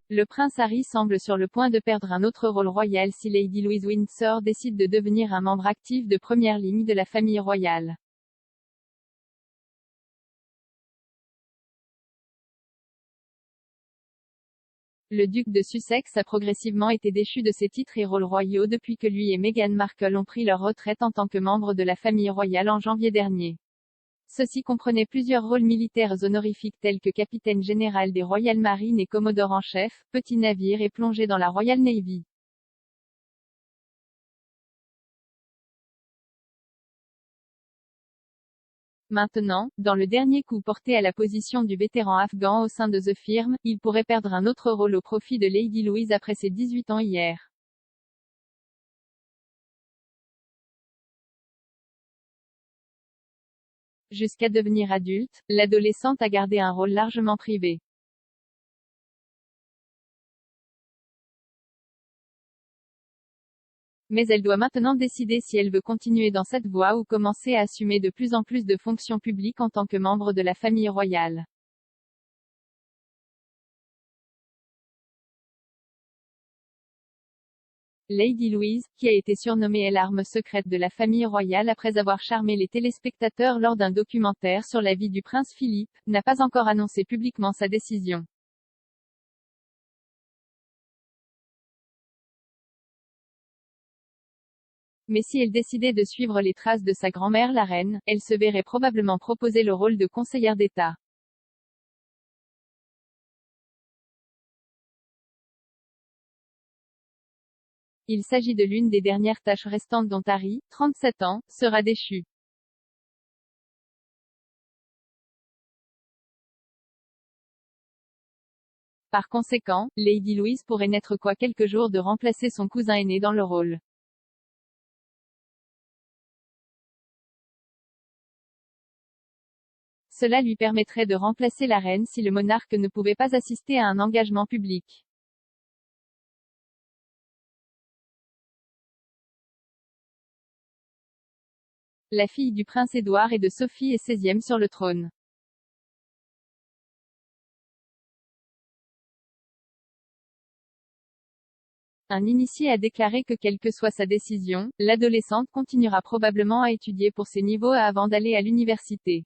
le prince Harry semble sur le point de perdre un autre rôle royal si Lady Louise Windsor décide de devenir un membre actif de première ligne de la famille royale. Le duc de Sussex a progressivement été déchu de ses titres et rôles royaux depuis que lui et Meghan Markle ont pris leur retraite en tant que membres de la famille royale en janvier dernier. Ceci comprenait plusieurs rôles militaires honorifiques tels que capitaine général des Royal Marines et commodore en chef, petit navire et plongée dans la Royal Navy. Maintenant, dans le dernier coup porté à la position du vétéran afghan au sein de The Firm, il pourrait perdre un autre rôle au profit de Lady Louise après ses 18 ans hier. Jusqu'à devenir adulte, l'adolescente a gardé un rôle largement privé. Mais elle doit maintenant décider si elle veut continuer dans cette voie ou commencer à assumer de plus en plus de fonctions publiques en tant que membre de la famille royale. Lady Louise, qui a été surnommée l'arme secrète de la famille royale après avoir charmé les téléspectateurs lors d'un documentaire sur la vie du prince Philippe, n'a pas encore annoncé publiquement sa décision. Mais si elle décidait de suivre les traces de sa grand-mère la reine, elle se verrait probablement proposer le rôle de conseillère d'État. Il s'agit de l'une des dernières tâches restantes dont Harry, 37 ans, sera déchu. Par conséquent, Lady Louise pourrait n'être qu'à quelques jours de remplacer son cousin aîné dans le rôle. Cela lui permettrait de remplacer la reine si le monarque ne pouvait pas assister à un engagement public. La fille du prince Édouard et de Sophie est 16e sur le trône. Un initié a déclaré que quelle que soit sa décision, l'adolescente continuera probablement à étudier pour ses niveaux avant d'aller à l'université.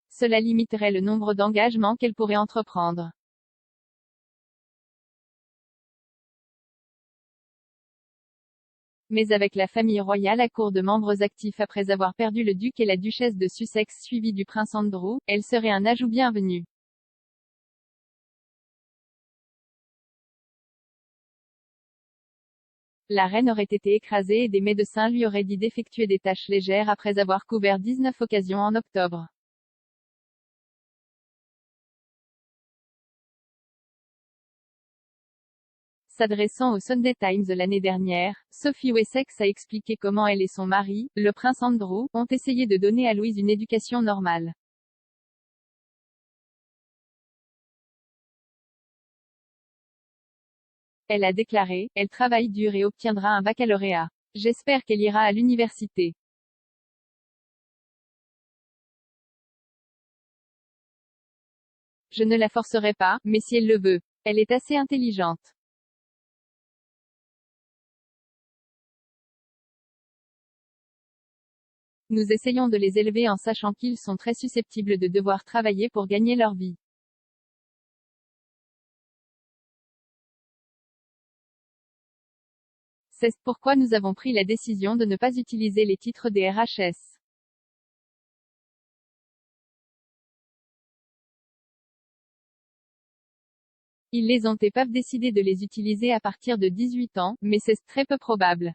Cela limiterait le nombre d'engagements qu'elle pourrait entreprendre. Mais avec la famille royale à court de membres actifs après avoir perdu le duc et la duchesse de Sussex suivi du prince Andrew, elle serait un ajout bienvenu. La reine aurait été écrasée et des médecins lui auraient dit d'effectuer des tâches légères après avoir couvert 19 occasions en octobre. S'adressant au Sunday Times l'année dernière, Sophie Wessex a expliqué comment elle et son mari, le prince Andrew, ont essayé de donner à Louise une éducation normale. Elle a déclaré, elle travaille dur et obtiendra un baccalauréat. J'espère qu'elle ira à l'université. Je ne la forcerai pas, mais si elle le veut. Elle est assez intelligente. Nous essayons de les élever en sachant qu'ils sont très susceptibles de devoir travailler pour gagner leur vie. C'est pourquoi nous avons pris la décision de ne pas utiliser les titres des RHS. Ils les ont et peuvent décider de les utiliser à partir de 18 ans, mais c'est très peu probable.